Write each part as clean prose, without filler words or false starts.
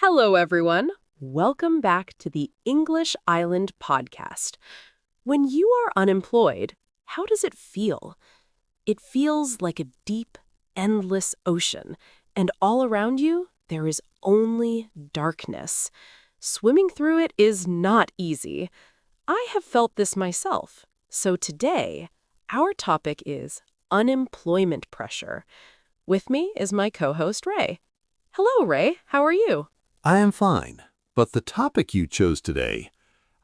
Hello, everyone. Welcome back to the English Island podcast. When you are unemployed, how does it feel? It feels like a deep, endless ocean, and all around you, there is only darkness. Swimming through it is not easy. I have felt this myself. So today, our topic is unemployment pressure. With me is my co-host, Ray. Hello, Ray. How are you? I am fine, but the topic you chose today,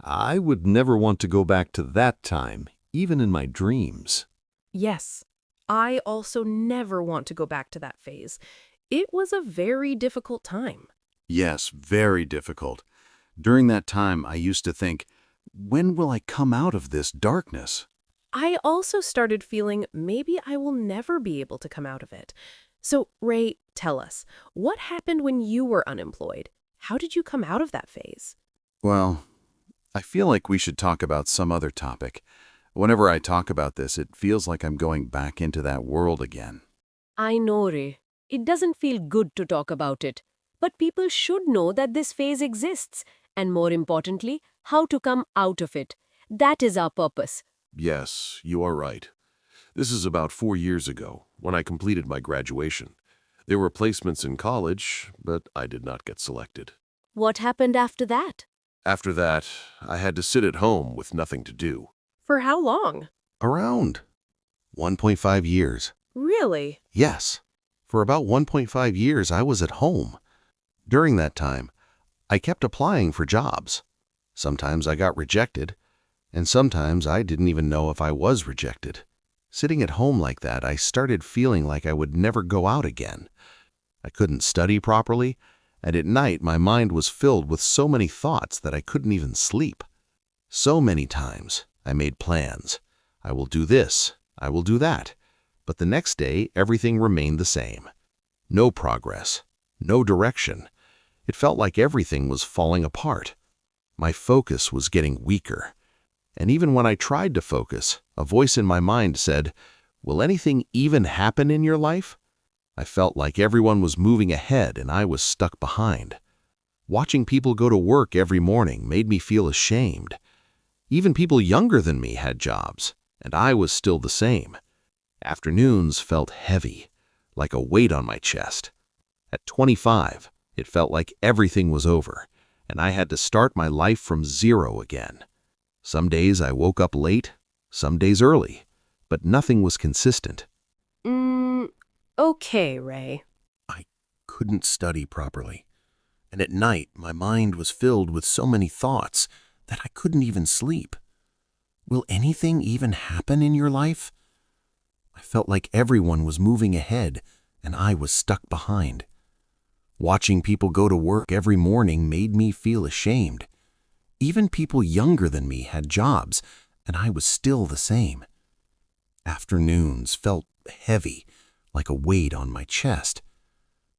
I would never want to go back to that time, even in my dreams. Yes, I also never want to go back to that phase. It was a very difficult time. Yes, very difficult. During that time, I used to think, when will I come out of this darkness? I also started feeling maybe I will never be able to come out of it. So, Ray, tell us, what happened when you were unemployed? How did you come out of that phase? Well, I feel like we should talk about some other topic. Whenever I talk about this, it feels like I'm going back into that world again. I know, Ray. It doesn't feel good to talk about it. But people should know that this phase exists, and more importantly, how to come out of it. That is our purpose. Yes, you are right. This is about 4 years ago, when I completed my graduation. There were placements in college, but I did not get selected. What happened after that? After that, I had to sit at home with nothing to do. For how long? Around 1.5 years. Really? Yes, for about 1.5 years I was at home. During that time, I kept applying for jobs. Sometimes I got rejected, and sometimes I didn't even know if I was rejected. Sitting at home like that, I started feeling like I would never go out again. I couldn't study properly, and at night my mind was filled with so many thoughts that I couldn't even sleep. So many times I made plans. I will do this, I will do that. But the next day, everything remained the same. No progress, no direction. It felt like everything was falling apart. My focus was getting weaker. And even when I tried to focus, a voice in my mind said, "Will anything even happen in your life?" I felt like everyone was moving ahead and I was stuck behind. Watching people go to work every morning made me feel ashamed. Even people younger than me had jobs, and I was still the same. Afternoons felt heavy, like a weight on my chest. At 25, it felt like everything was over, and I had to start my life from zero again. Some days I woke up late, some days early, but nothing was consistent. Okay, Ray. I couldn't study properly, and at night my mind was filled with so many thoughts that I couldn't even sleep. Will anything even happen in your life? I felt like everyone was moving ahead and I was stuck behind. Watching people go to work every morning made me feel ashamed. Even people younger than me had jobs, and I was still the same. Afternoons felt heavy, like a weight on my chest.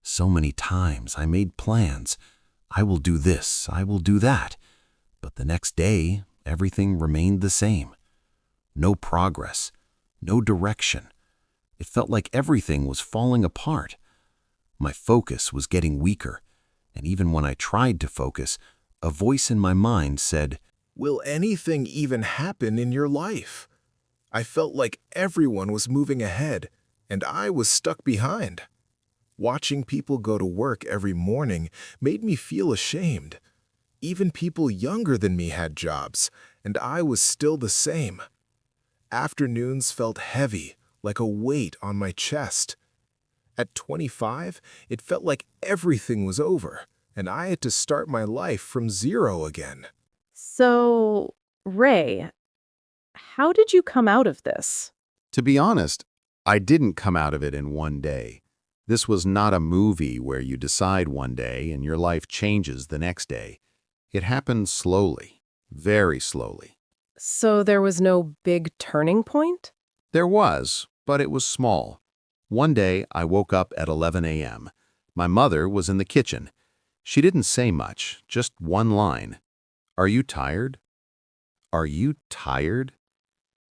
So many times I made plans. I will do this, I will do that. But the next day, everything remained the same. No progress, no direction. It felt like everything was falling apart. My focus was getting weaker, and even when I tried to focus, a voice in my mind said, "Will anything even happen in your life?" I felt like everyone was moving ahead, and I was stuck behind. Watching people go to work every morning made me feel ashamed. Even people younger than me had jobs, and I was still the same. Afternoons felt heavy, like a weight on my chest. At 25, it felt like everything was over, and I had to start my life from zero again. So, Ray, how did you come out of this? To be honest, I didn't come out of it in one day. This was not a movie where you decide one day and your life changes the next day. It happened slowly, very slowly. So there was no big turning point? There was, but it was small. One day, I woke up at 11 a.m. My mother was in the kitchen. She didn't say much, just one line. "Are you tired? Are you tired?"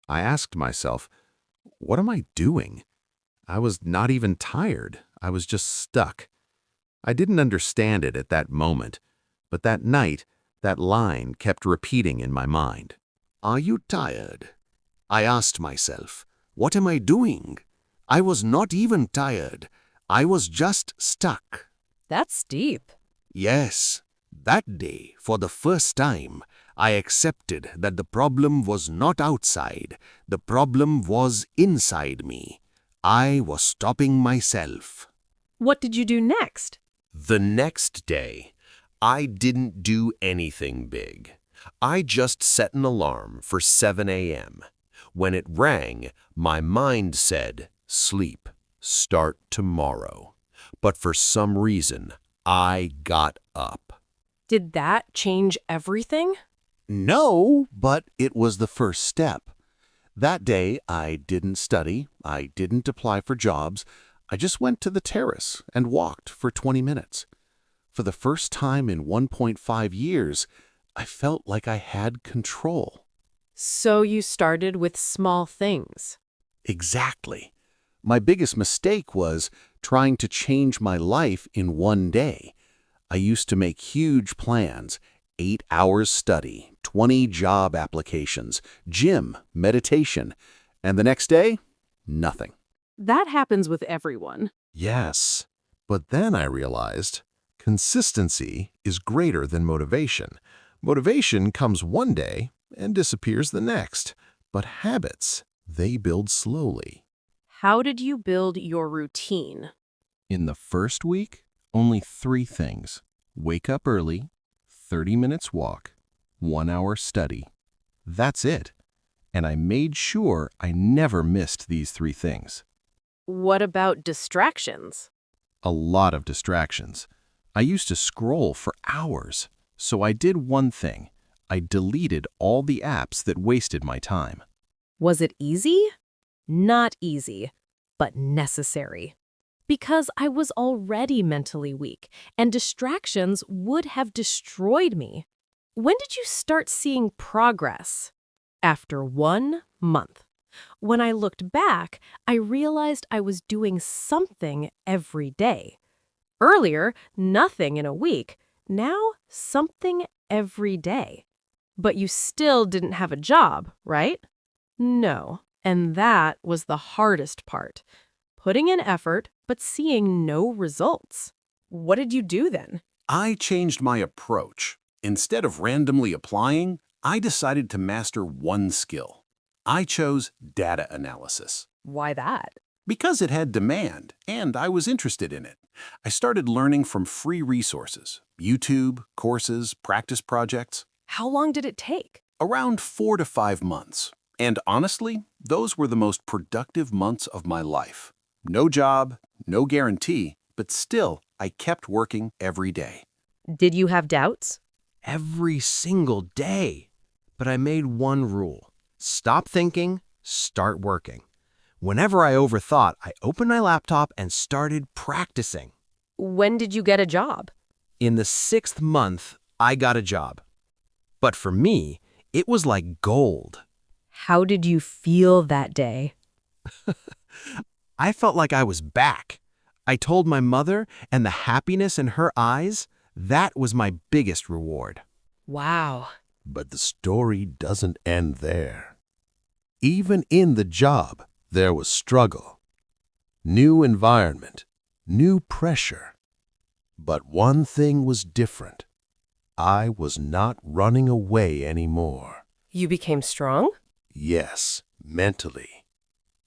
I asked myself, what am I doing? I was not even tired. I was just stuck. I didn't understand it at that moment, but that night, that line kept repeating in my mind. Are you tired? I asked myself, what am I doing? I was not even tired. I was just stuck. That's deep. Yes, that day, for the first time, I accepted that the problem was not outside. The problem was inside me. I was stopping myself. What did you do next? The next day, I didn't do anything big. I just set an alarm for 7 a.m. When it rang, my mind said, sleep, start tomorrow. But for some reason, I got up. Did that change everything? No, but it was the first step. That day, I didn't study, I didn't apply for jobs, I just went to the terrace and walked for 20 minutes. For the first time in 1.5 years, I felt like I had control. So you started with small things. Exactly. My biggest mistake was trying to change my life in one day. I used to make huge plans, 8 hours study, 20 job applications, gym, meditation, and the next day, nothing. That happens with everyone. Yes, but then I realized consistency is greater than motivation. Motivation comes one day and disappears the next, but habits, they build slowly. How did you build your routine? In the first week, only 3 things. Wake up early, 30 minutes walk, 1 hour study. That's it. And I made sure I never missed these 3 things. What about distractions? A lot of distractions. I used to scroll for hours, so I did one thing. I deleted all the apps that wasted my time. Was it easy? Not easy, but necessary. Because I was already mentally weak, and distractions would have destroyed me. When did you start seeing progress? After 1 month. When I looked back, I realized I was doing something every day. Earlier, nothing in a week. Now, something every day. But you still didn't have a job, right? No. And that was the hardest part. Putting in effort, but seeing no results. What did you do then? I changed my approach. Instead of randomly applying, I decided to master one skill. I chose data analysis. Why that? Because it had demand, and I was interested in it. I started learning from free resources, YouTube, courses, practice projects. How long did it take? Around 4 to 5 months. And honestly, those were the most productive months of my life. No job, no guarantee, but still, I kept working every day. Did you have doubts? Every single day. But I made one rule. Stop thinking, start working. Whenever I overthought, I opened my laptop and started practicing. When did you get a job? In the 6th month, I got a job. But for me, it was like gold. How did you feel that day? I felt like I was back. I told my mother, and the happiness in her eyes, that was my biggest reward. Wow. But the story doesn't end there. Even in the job, there was struggle. New environment, new pressure. But one thing was different. I was not running away anymore. You became strong? Yes, mentally.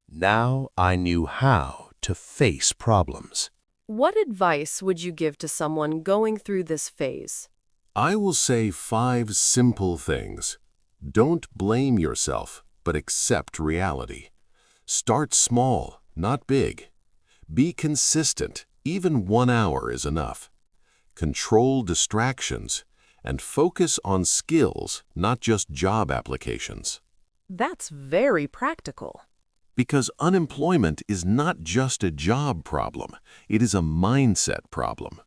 Now I knew how to face problems. What advice would you give to someone going through this phase? I will say 5 simple things. Don't blame yourself, but accept reality. Start small, not big. Be consistent, even 1 hour is enough. Control distractions, and focus on skills, not just job applications. That's very practical. Because unemployment is not just a job problem, it is a mindset problem.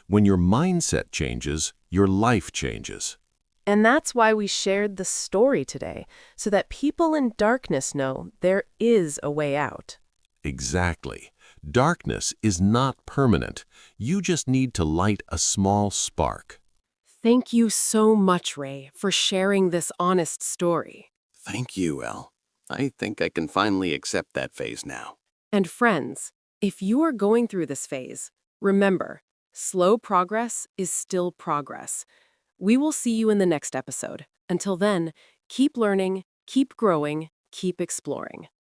When your mindset changes, your life changes. And that's why we shared the story today, so that people in darkness know there is a way out. Exactly. Darkness is not permanent. You just need to light a small spark. Thank you so much, Ray, for sharing this honest story. Thank you, Elle. I think I can finally accept that phase now. And friends, if you are going through this phase, remember, slow progress is still progress. We will see you in the next episode. Until then, keep learning, keep growing, keep exploring.